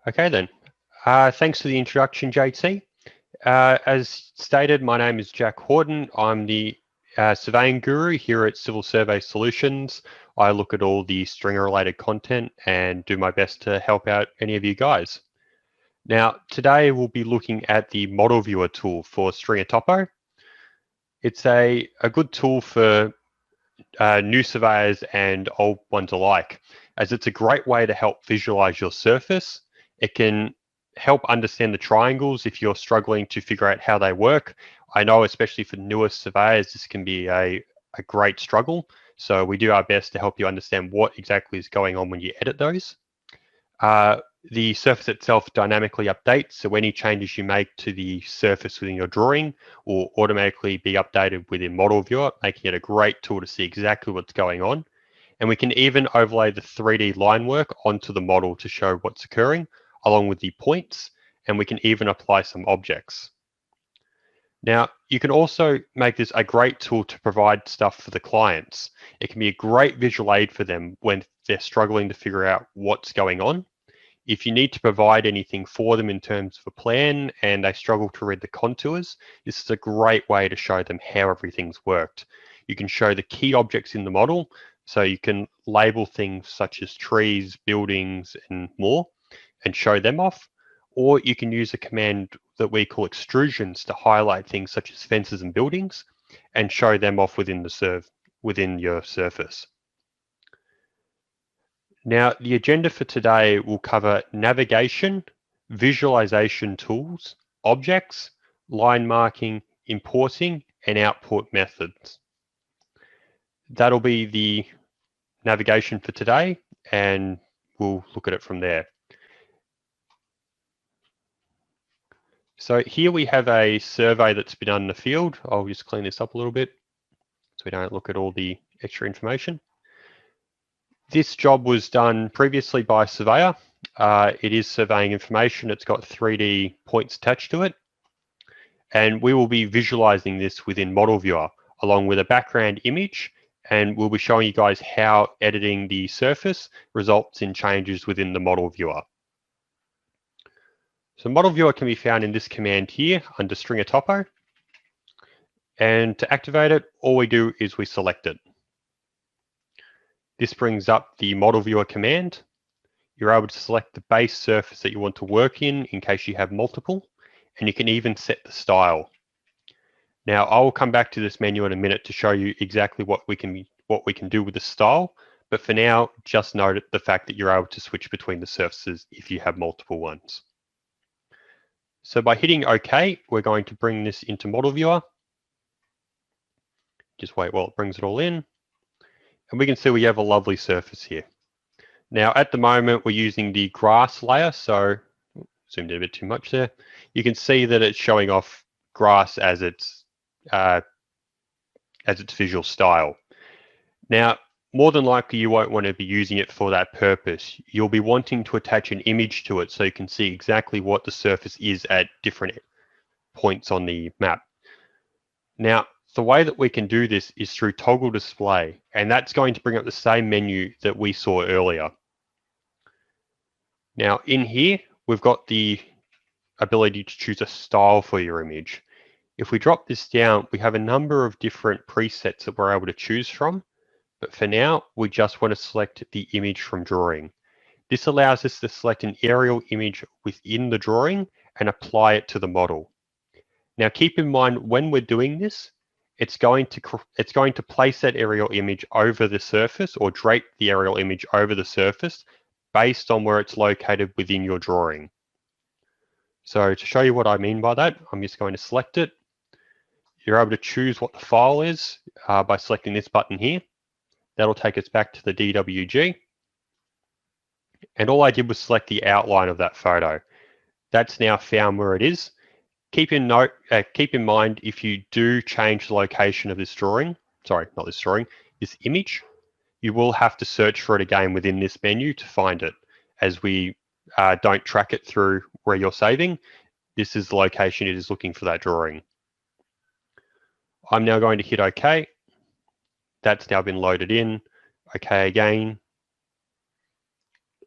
Okay then. Thanks for the introduction, JT. As stated, my name is Jack Horton. I'm the surveying guru here at Civil Survey Solutions. I look at all the Stringer related content and do my best to help out any of you guys. Now, today we'll be looking at the model viewer tool for Stringer Topo. It's a good tool for new surveyors and old ones alike, as it's a great way to help visualize your surface. It can help understand the triangles if you're struggling to figure out how they work. I know, especially for newer surveyors, this can be a great struggle. So we do our best to help you understand what exactly is going on when you edit those. The surface itself dynamically updates, so any changes you make to the surface within your drawing will automatically be updated within Model Viewer, making it a great tool to see exactly what's going on. And we can even overlay the 3D line work onto the model to show what's occurring, along with the points, and we can even apply some objects. Now, you can also make this a great tool to provide stuff for the clients. It can be a great visual aid for them when they're struggling to figure out what's going on. If you need to provide anything for them in terms of a plan and they struggle to read the contours, this is a great way to show them how everything's worked. You can show the key objects in the model, so you can label things such as trees, buildings, and more, and show them off. Or you can use a command that we call Extrusions to highlight things such as fences and buildings and show them off within your surface. Now, the agenda for today will cover navigation, visualization tools, objects, line marking, importing, and output methods. That'll be the navigation for today, and we'll look at it from there. So here we have a survey that's been done in the field. I'll just clean this up a little bit so we don't look at all the extra information. This job was done previously by a surveyor. It is surveying information. It's got 3D points attached to it. And we will be visualizing this within Model Viewer along with a background image. And we'll be showing you guys how editing the surface results in changes within the Model Viewer. So Model Viewer can be found in this command here under Stringer Topo. And to activate it, all we do is we select it. This brings up the Model Viewer command. You're able to select the base surface that you want to work in case you have multiple, and you can even set the style. Now, I will come back to this menu in a minute to show you exactly what we can do with the style, but for now, just note the fact that you're able to switch between the surfaces if you have multiple ones. So by hitting OK, we're going to bring this into Model Viewer. Just wait while it brings it all in. And we can see we have a lovely surface here. Now, at the moment, we're using the grass layer, so zoomed in a bit too much there. You can see that it's showing off grass as its visual style. Now, more than likely, you won't want to be using it for that purpose. You'll be wanting to attach an image to it so you can see exactly what the surface is at different points on the map. Now, the way that we can do this is through toggle display, and that's going to bring up the same menu that we saw earlier. Now, in here, we've got the ability to choose a style for your image. If we drop this down, we have a number of different presets that we're able to choose from, but for now, we just want to select the image from drawing. This allows us to select an aerial image within the drawing and apply it to the model. Now, keep in mind when we're doing this, it's going to place that aerial image over the surface or drape the aerial image over the surface based on where it's located within your drawing. So to show you what I mean by that, I'm just going to select it. You're able to choose what the file is by selecting this button here. That'll take us back to the DWG. And all I did was select the outline of that photo. That's now found where it is. Keep in mind, if you do change the location of this image, you will have to search for it again within this menu to find it, as we don't track it through where you're saving. This is the location it is looking for that drawing. I'm now going to hit OK. That's now been loaded in. OK again.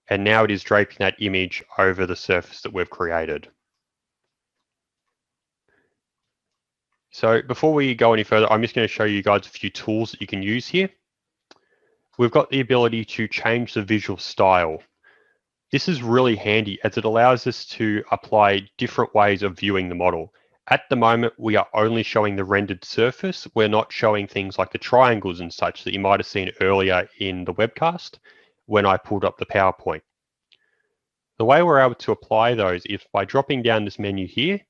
And now it is draping that image over the surface that we've created. So before we go any further, I'm just going to show you guys a few tools that you can use here. We've got the ability to change the visual style. This is really handy as it allows us to apply different ways of viewing the model. At the moment, we are only showing the rendered surface. We're not showing things like the triangles and such that you might have seen earlier in the webcast when I pulled up the PowerPoint. The way we're able to apply those is by dropping down this menu here,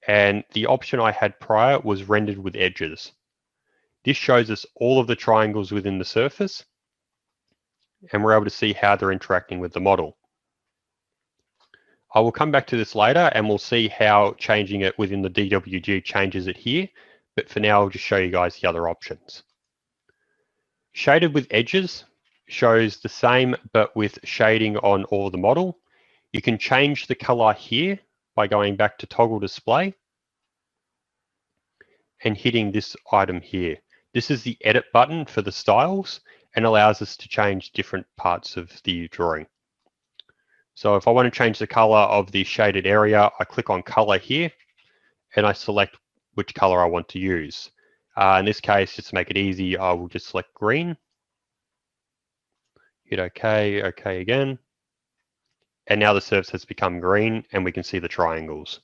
and the option I had prior was rendered with edges. This shows us all of the triangles within the surface, and we're able to see how they're interacting with the model. I will come back to this later and we'll see how changing it within the DWG changes it here, but for now I'll just show you guys the other options. Shaded with edges shows the same but with shading on all of the model. You can change the color here by going back to toggle display and hitting this item here. This is the edit button for the styles and allows us to change different parts of the drawing. So if I want to change the color of the shaded area, I click on color here and I select which color I want to use. In this case, just to make it easy, I will just select green, hit OK, OK again. And now the surface has become green and we can see the triangles.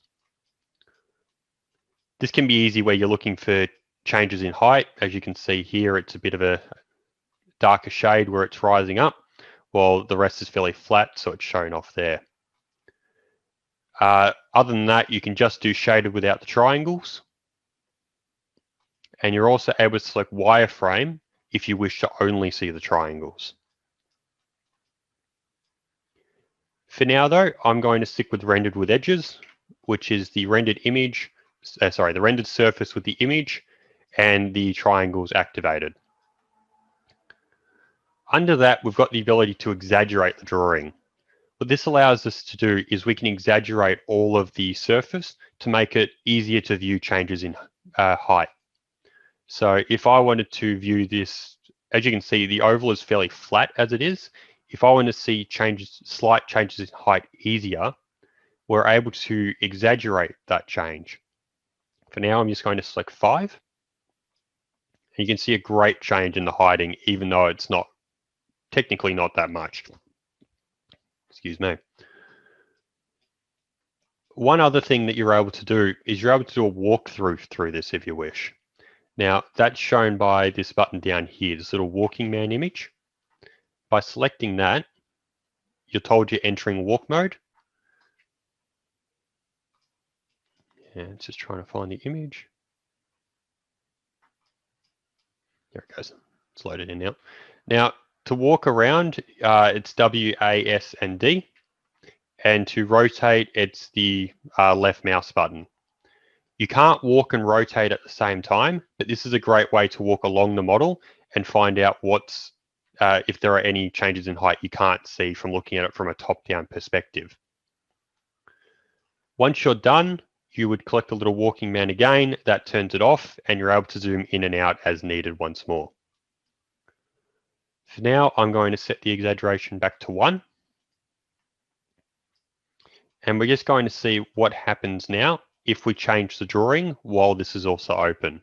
This can be easy where you're looking for changes in height. As you can see here, it's a bit of a darker shade where it's rising up, while the rest is fairly flat, so it's shown off there. Other than that, you can just do shaded without the triangles. And you're also able to select wireframe if you wish to only see the triangles. For now though, I'm going to stick with rendered with edges, which is the rendered image, the rendered surface with the image and the triangles activated. Under that, we've got the ability to exaggerate the drawing. What this allows us to do is we can exaggerate all of the surface to make it easier to view changes in height. So if I wanted to view this, as you can see, the oval is fairly flat as it is. If I want to see slight changes in height easier, we're able to exaggerate that change. For now, I'm just going to select 5. And you can see a great change in the heighting, even though it's not technically not that much. Excuse me. One other thing that you're able to do is you're able to do a walkthrough through this if you wish. Now, that's shown by this button down here, this little walking man image. By selecting that, you're told you're entering walk mode. And it's just trying to find the image. There it goes. It's loaded in now. Now, to walk around, it's W, A, S, and D. And to rotate, it's the left mouse button. You can't walk and rotate at the same time, but this is a great way to walk along the model and find out what's if there are any changes in height you can't see from looking at it from a top-down perspective. Once you're done, you would collect the little walking man again, that turns it off, and you're able to zoom in and out as needed once more. For now, I'm going to set the exaggeration back to 1. And we're just going to see what happens now if we change the drawing while this is also open.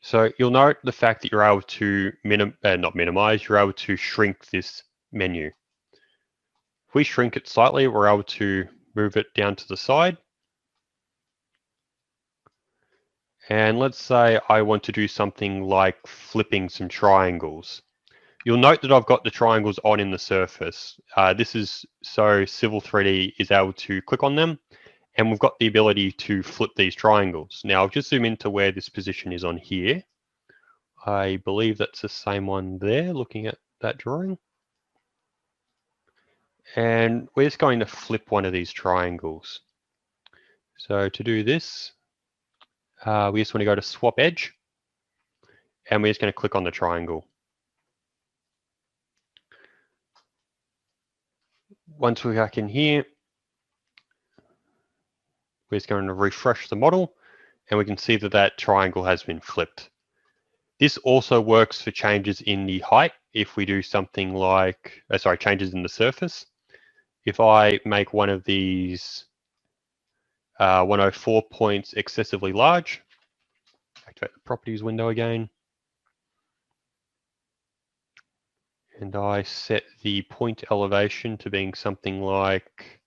So you'll note the fact that you're able to not minimize, you're able to shrink this menu. If we shrink it slightly, we're able to move it down to the side. And let's say I want to do something like flipping some triangles. You'll note that I've got the triangles on in the surface. This is so Civil 3D is able to click on them, and we've got the ability to flip these triangles. Now I'll just zoom into where this position is on here. I believe that's the same one there, looking at that drawing. And we're just going to flip one of these triangles. So to do this, we just want to go to swap edge, and we're just going to click on the triangle. Once we're back in here, we're just going to refresh the model, and we can see that that triangle has been flipped. This also works for changes in the height. If we do something like, changes in the surface. If I make one of these 104 points excessively large, activate the properties window again, and I set the point elevation to being something like,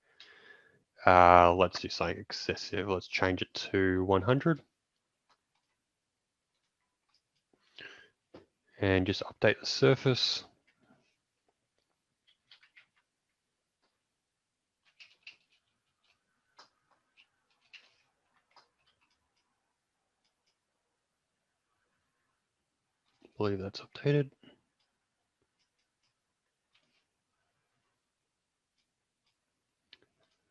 let's do something excessive. Let's change it to 100. And just update the surface. I believe that's updated.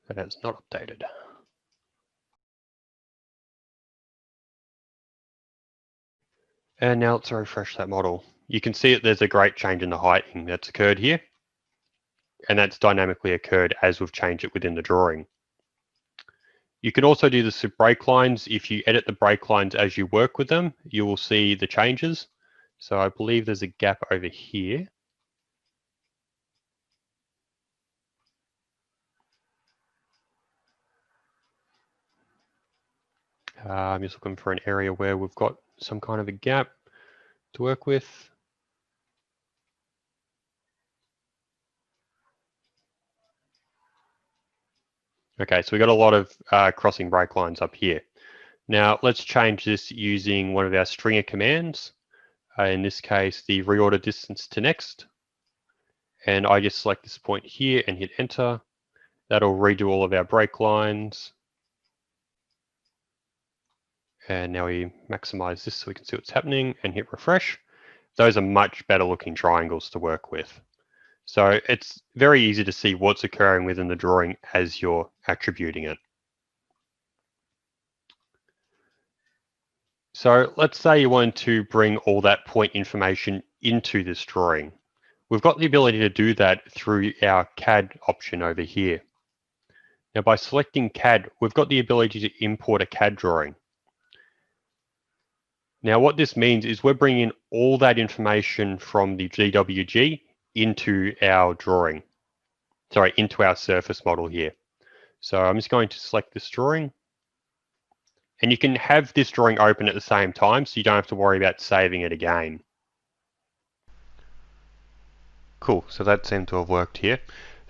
That is not updated. And now let's refresh that model. You can see that there's a great change in the heighting that's occurred here. And that's dynamically occurred as we've changed it within the drawing. You can also do this with break lines. If you edit the break lines as you work with them, you will see the changes. So I believe there's a gap over here. I'm just looking for an area where we've got some kind of a gap to work with. Okay, so we've got a lot of crossing break lines up here. Now let's change this using one of our stringer commands. In this case, the reorder distance to next. And I just select this point here and hit enter. That'll redo all of our break lines. And now we maximize this so we can see what's happening and hit refresh. Those are much better looking triangles to work with. So it's very easy to see what's occurring within the drawing as you're attributing it. So let's say you want to bring all that point information into this drawing. We've got the ability to do that through our CAD option over here. Now by selecting CAD, we've got the ability to import a CAD drawing. Now what this means is we're bringing all that information from the GWG into our drawing, into our surface model here. So I'm just going to select this drawing. And you can have this drawing open at the same time, so you don't have to worry about saving it again. Cool, so that seemed to have worked here.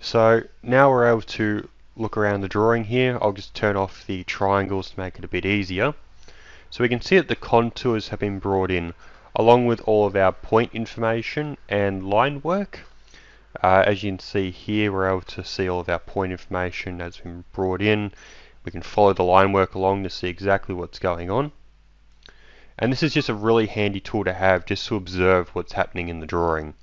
So now we're able to look around the drawing here. I'll just turn off the triangles to make it a bit easier. So we can see that the contours have been brought in along with all of our point information and line work. As you can see here, we're able to see all of our point information has been brought in. We can follow the line work along to see exactly what's going on. And this is just a really handy tool to have just to observe what's happening in the drawing.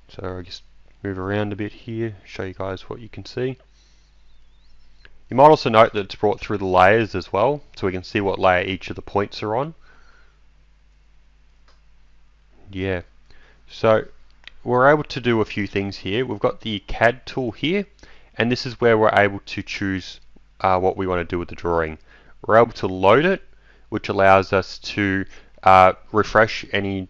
So I'll just move around a bit here, show you guys what you can see. You might also note that it's brought through the layers as well, so we can see what layer each of the points are on. Yeah, so we're able to do a few things here. We've got the CAD tool here, and this is where we're able to choose what we want to do with the drawing. We're able to load it, which allows us to refresh the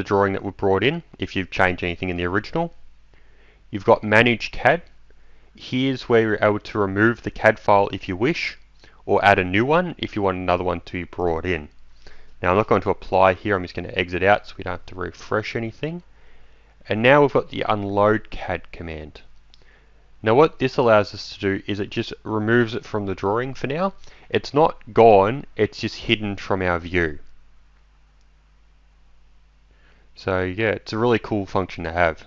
drawing that we brought in if you've changed anything in the original. You've got Manage CAD. Here's where you're able to remove the CAD file if you wish, or add a new one if you want another one to be brought in. Now I'm not going to apply here, I'm just going to exit out so we don't have to refresh anything. And now we've got the Unload CAD command. Now what this allows us to do is it just removes it from the drawing for now. It's not gone, it's just hidden from our view. So yeah, it's a really cool function to have.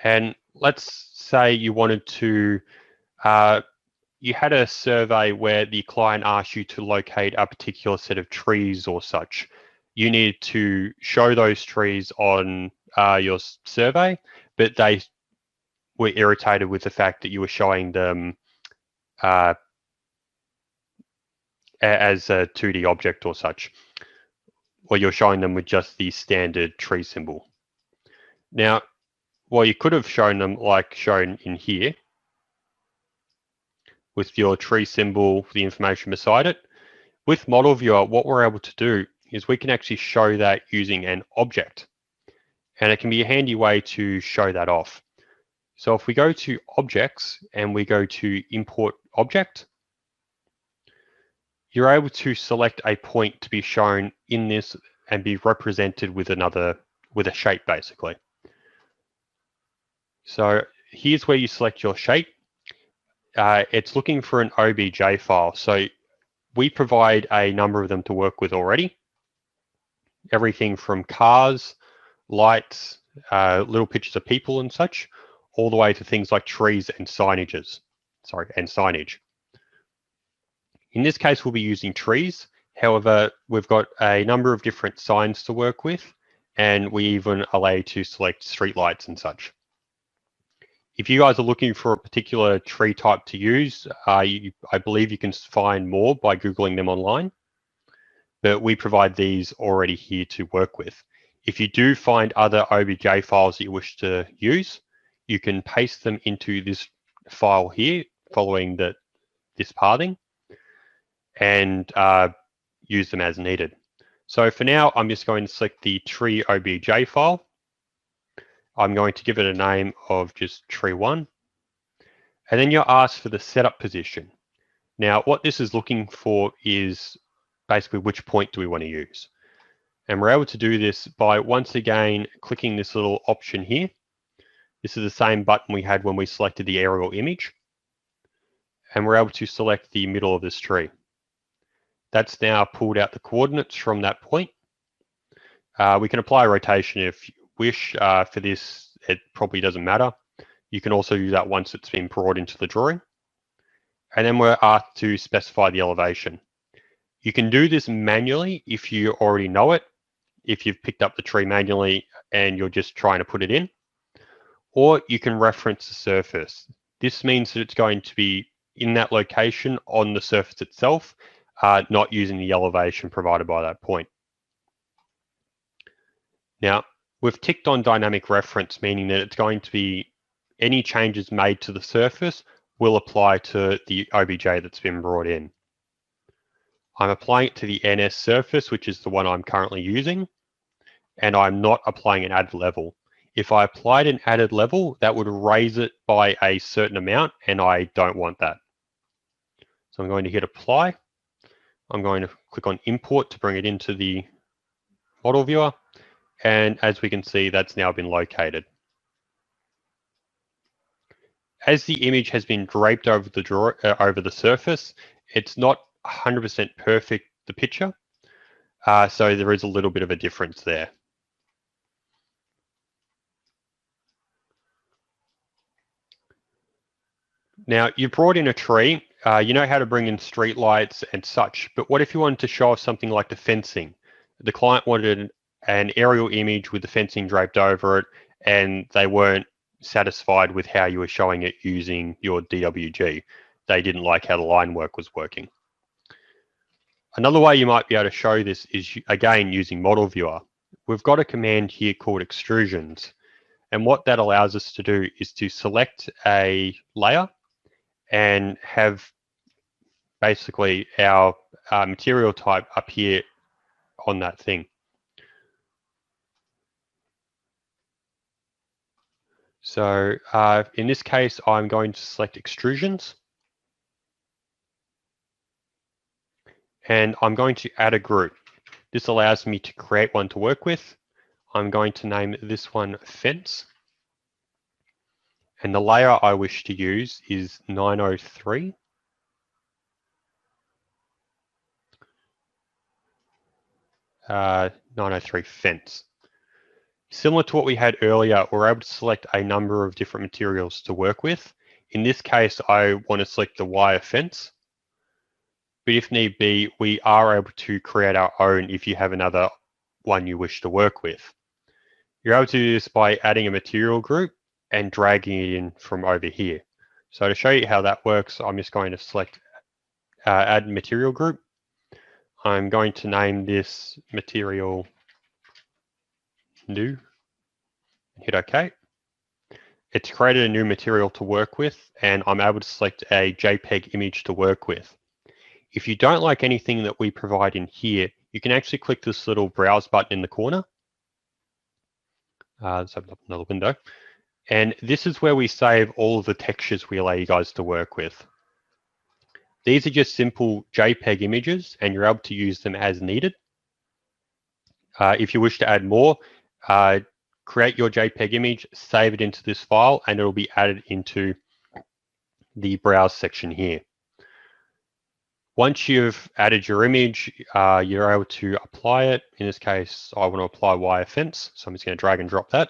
And let's say you wanted to, you had a survey where the client asked you to locate a particular set of trees or such. You needed to show those trees on your survey, but they were irritated with the fact that you were showing them as a 2D object or such, or you're showing them with just the standard tree symbol. Now, well, you could have shown them like shown in here with your tree symbol, the information beside it, With Model Viewer, what we're able to do is we can actually show that using an object. And it can be a handy way to show that off. So if we go to Objects and we go to Import Object, you're able to select a point to be shown in this and be represented with a shape basically. So here's where you select your shape. It's looking for an OBJ file. So we provide a number of them to work with already. Everything from cars, lights, little pictures of people and such, all the way to things like trees and signage. In this case, we'll be using trees. However, we've got a number of different signs to work with, and we even allow you to select streetlights and such. If you guys are looking for a particular tree type to use, I believe you can find more by Googling them online, but we provide these already here to work with. If you do find other OBJ files that you wish to use, you can paste them into this file here following this pathing and use them as needed. So for now, I'm just going to select the tree OBJ file. I'm going to give it a name of just tree1. And then you're asked for the setup position. Now, what this is looking for is basically which point do we want to use. And we're able to do this by once again clicking this little option here. This is the same button we had when we selected the aerial image. And we're able to select the middle of this tree. That's now pulled out the coordinates from that point. We can apply a rotation if you wish. For this, it probably doesn't matter. You can also do that once it's been brought into the drawing. And then we're asked to specify the elevation. You can do this manually if you already know it, if you've picked up the tree manually and you're just trying to put it in. Or you can reference the surface. This means that it's going to be in that location on the surface itself, not using the elevation provided by that point. Now, we've ticked on dynamic reference, meaning that it's going to be any changes made to the surface will apply to the OBJ that's been brought in. I'm applying it to the NS surface, which is the one I'm currently using, and I'm not applying an added level. If I applied an added level, that would raise it by a certain amount, and I don't want that. So I'm going to hit apply. I'm going to click on import to bring it into the model viewer. And as we can see, that's now been located. As the image has been draped over the surface, it's not 100% perfect, the picture. So there is a little bit of a difference there. Now, you brought in a tree. You know how to bring in street lights and such, but what if you wanted to show off something like the fencing? The client wanted an aerial image with the fencing draped over it, and they weren't satisfied with how you were showing it using your DWG. They didn't like how the line work was working. Another way you might be able to show this is, again, using Model Viewer. We've got a command here called Extrusions, and what that allows us to do is to select a layer and have basically our material type appear on that thing. So in this case, I'm going to select Extrusions. And I'm going to add a group. This allows me to create one to work with. I'm going to name this one Fence. And the layer I wish to use is 903. Uh, 903 Fence. Similar to what we had earlier, we're able to select a number of different materials to work with. In this case, I want to select the wire fence. But if need be, we are able to create our own if you have another one you wish to work with. You're able to do this by adding a material group and dragging it in from over here. So to show you how that works, I'm just going to select add material group. I'm going to name this material new, hit OK. It's created a new material to work with, and I'm able to select a JPEG image to work with. If you don't like anything that we provide in here, you can actually click this little browse button in the corner. Let's open up another window. And this is where we save all of the textures we allow you guys to work with. These are just simple JPEG images, and you're able to use them as needed. If you wish to add more, create your JPEG image, save it into this file, and it'll be added into the browse section here. Once you've added your image, you're able to apply it. In this case, I want to apply wire fence, so I'm just going to drag and drop that.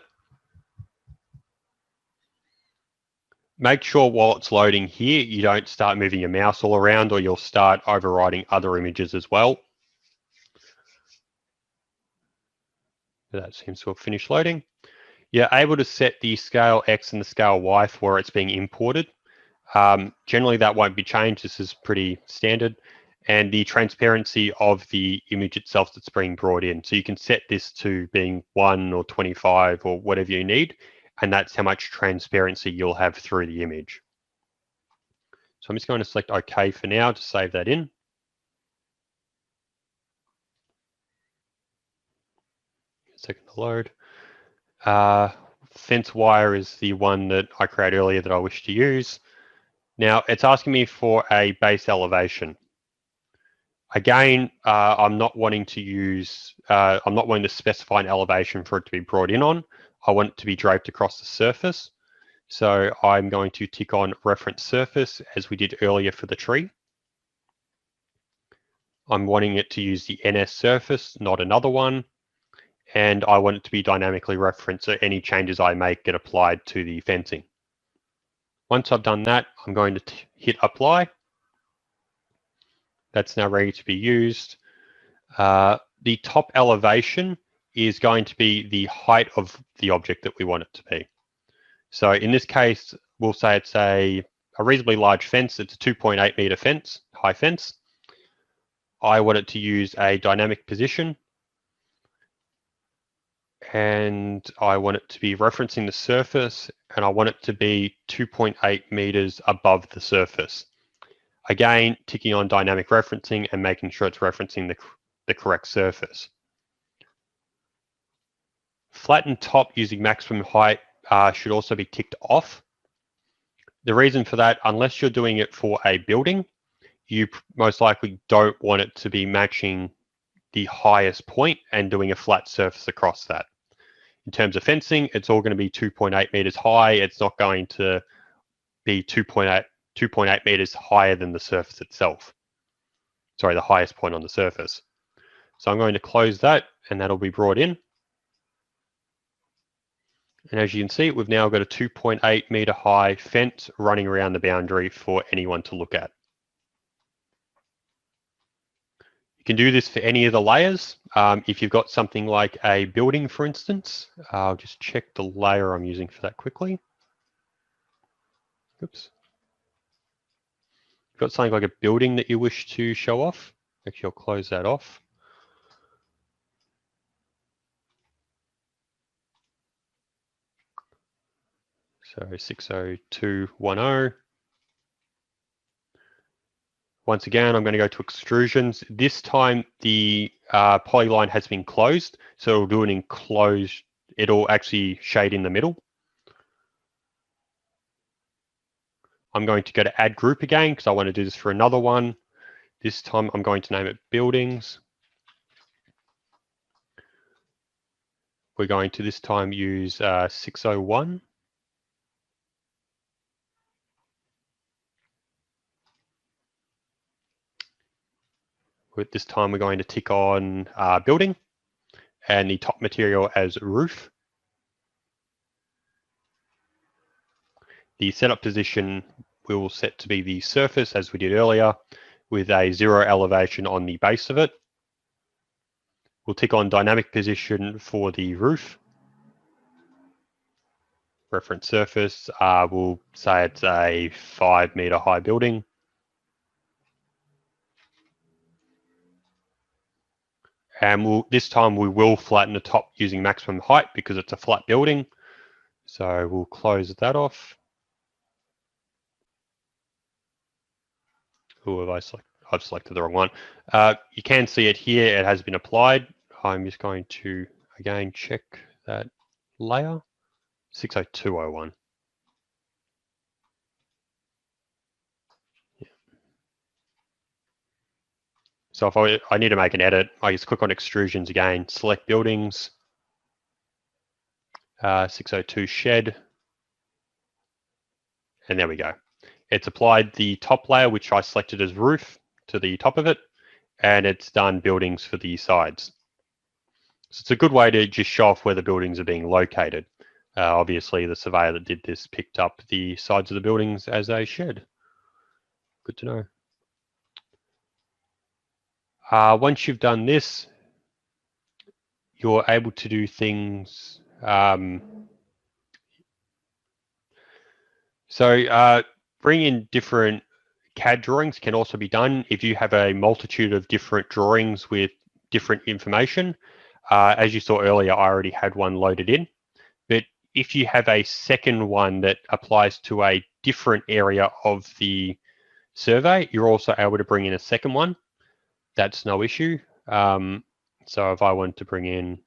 Make sure while it's loading here, you don't start moving your mouse all around, or you'll start overriding other images as well. That seems to have finished loading. You're able to set the scale X and the scale Y for where it's being imported. Generally, that won't be changed. This is pretty standard. And the transparency of the image itself that's being brought in. So you can set this to being 1 or 25 or whatever you need. And that's how much transparency you'll have through the image. So I'm just going to select OK for now to save that in. A second to load. Fence wire is the one that I created earlier that I wish to use. Now it's asking me for a base elevation. Again, I'm not wanting to use, I'm not wanting to specify an elevation for it to be brought in on. I want it to be draped across the surface. So I'm going to tick on reference surface as we did earlier for the tree. I'm wanting it to use the NS surface, not another one. And I want it to be dynamically referenced, so any changes I make get applied to the fencing. Once I've done that, I'm going to hit apply. That's now ready to be used. The top elevation is going to be the height of the object that we want it to be. So in this case, we'll say it's a reasonably large fence. It's a 2.8 meter fence, high fence. I want it to use a dynamic position. And I want it to be referencing the surface, and I want it to be 2.8 meters above the surface. Again, ticking on dynamic referencing and making sure it's referencing the correct surface. Flatten top using maximum height should also be ticked off. The reason for that, unless you're doing it for a building, you most likely don't want it to be matching the highest point and doing a flat surface across that. In terms of fencing, it's all going to be 2.8 meters high. It's not going to be 2.8 meters higher than the surface itself. Sorry, the highest point on the surface. So I'm going to close that, and that'll be brought in. And as you can see, we've now got a 2.8 meter high fence running around the boundary for anyone to look at. You can do this for any of the layers. If you've got something like a building, for instance, I'll just check the layer I'm using for that quickly. Oops. If you've got something like a building that you wish to show off, actually I'll close that off. So 60210. Once again, I'm going to go to extrusions. This time the polyline has been closed, so it'll do an enclosed, it'll actually shade in the middle. I'm going to go to add group again because I want to do this for another one. This time I'm going to name it buildings. We're going to this time use 601. With this time we're going to tick on building and the top material as roof. The setup position we will set to be the surface as we did earlier with a 0 elevation on the base of it. We'll tick on dynamic position for the roof. Reference surface, we'll say it's a 5 meter high building. And this time we will flatten the top using maximum height because it's a flat building. So we'll close that off. Who have I selected? I've selected the wrong one. You can see it here. It has been applied. I'm just going to, again, check that layer, 60201. Yeah. So if I need to make an edit, I just click on Extrusions again, select Buildings, 602 Shed, and there we go. It's applied the top layer, which I selected as roof, to the top of it, and it's done buildings for the sides. So it's a good way to just show off where the buildings are being located. Obviously, the surveyor that did this picked up the sides of the buildings as a shed. Good to know. Once you've done this, you're able to do things. Bring in different CAD drawings can also be done if you have a multitude of different drawings with different information. As you saw earlier, I already had one loaded in, but if you have a second one that applies to a different area of the survey, you're also able to bring in a second one. That's no issue. So if I want to bring in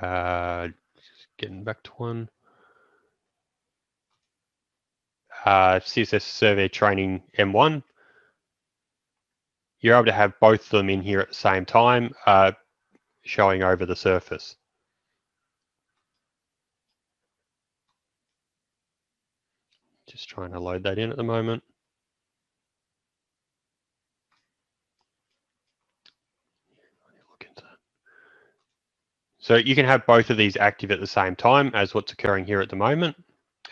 just getting back to one, CSS Survey Training M1, you're able to have both of them in here at the same time, showing over the surface. Just trying to load that in at the moment. Look into that. So you can have both of these active at the same time as what's occurring here at the moment.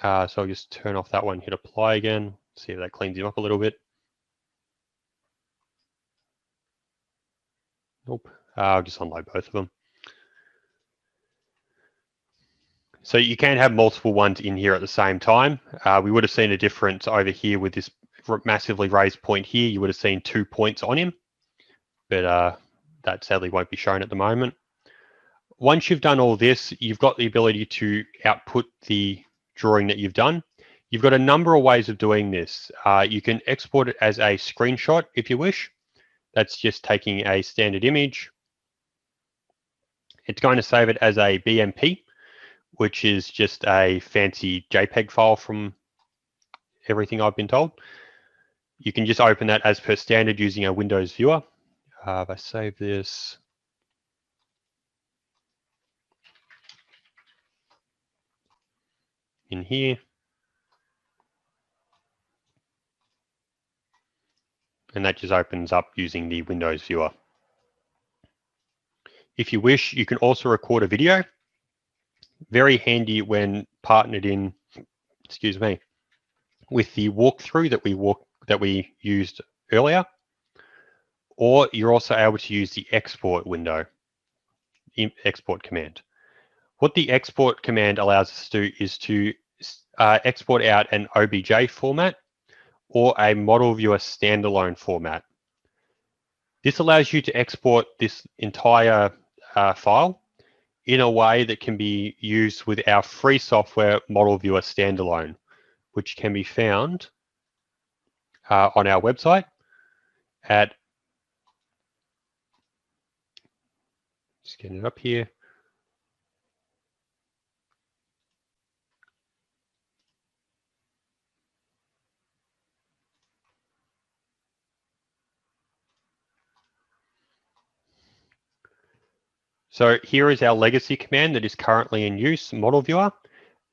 So I'll just turn off that one, hit apply again, see if that cleans him up a little bit. Nope. I'll just unload both of them. So you can have multiple ones in here at the same time. We would have seen a difference over here with this massively raised point here. You would have seen 2 points on him, but that sadly won't be shown at the moment. Once you've done all this, you've got the ability to output the drawing that you've done. You've got a number of ways of doing this. You can export it as a screenshot if you wish. That's just taking a standard image. It's going to save it as a BMP, which is just a fancy JPEG file from everything I've been told. You can just open that as per standard using a Windows viewer. If I save this, in here, and that just opens up using the Windows viewer. If you wish, you can also record a video. Very handy when partnered in, excuse me, with the walkthrough that we used earlier. Or you're also able to use the export window, export command. What the export command allows us to do is to export out an OBJ format or a model viewer standalone format. This allows you to export this entire file in a way that can be used with our free software model viewer standalone, which can be found on our website at, just getting it up here, so here is our legacy command that is currently in use, model viewer.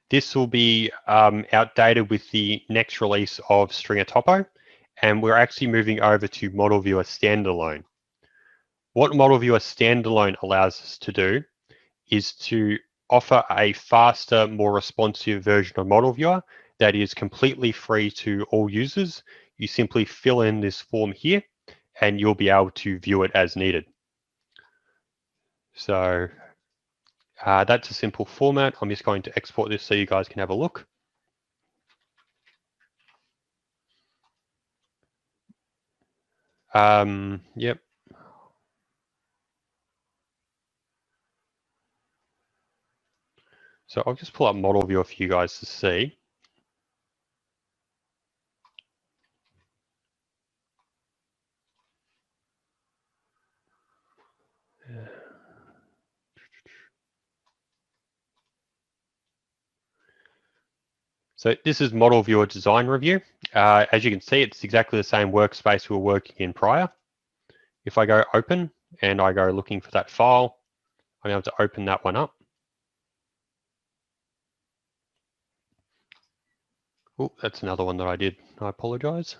This will be outdated with the next release of Stringer Topo, and we're actually moving over to model viewer standalone. What model viewer standalone allows us to do is to offer a faster, more responsive version of model viewer that is completely free to all users. You simply fill in this form here and you'll be able to view it as needed. So that's a simple format. I'm just going to export this so you guys can have a look. Yep. So I'll just pull up model viewer for you guys to see. So this is Model Viewer Design Review. As you can see, it's exactly the same workspace we were working in prior. If I go open and I go looking for that file, I'm able to open that one up. Oh, that's another one that I did. I apologize.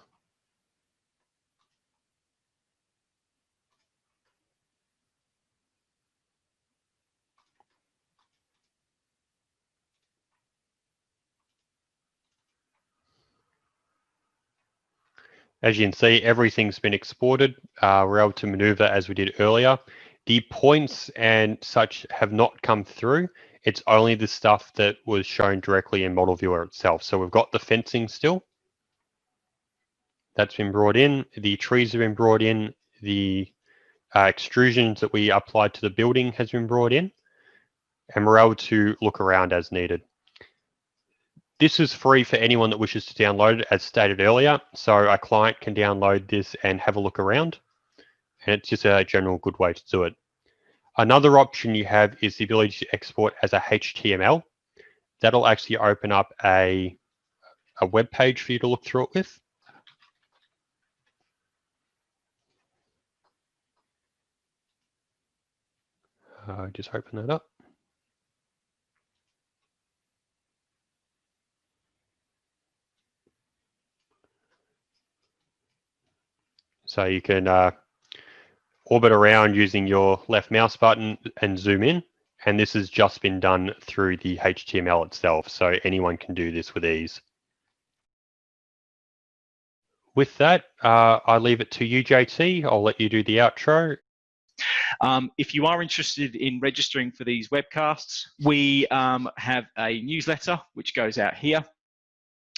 As you can see, everything's been exported. We're able to maneuver as we did earlier. The points and such have not come through. It's only the stuff that was shown directly in Model Viewer itself. So we've got the fencing still. That's been brought in. The trees have been brought in. The extrusions that we applied to the building has been brought in. And we're able to look around as needed. This is free for anyone that wishes to download it, as stated earlier. So a client can download this and have a look around. And it's just a general good way to do it. Another option you have is the ability to export as a HTML. That'll actually open up a web page for you to look through it with. Just open that up. So you can orbit around using your left mouse button and zoom in. And this has just been done through the HTML itself. So anyone can do this with ease. With that, I leave it to you, JT. I'll let you do the outro. If you are interested in registering for these webcasts, we have a newsletter which goes out here.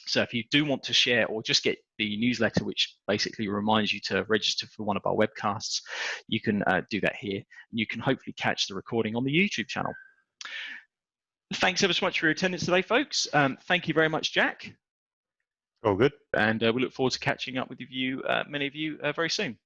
So if you do want to share or just get the newsletter, which basically reminds you to register for one of our webcasts, you can do that here. You can hopefully catch the recording on the YouTube channel. Thanks ever so much for your attendance today, folks. Thank you very much, Jack. All good. And we look forward to catching up with you, many of you, very soon.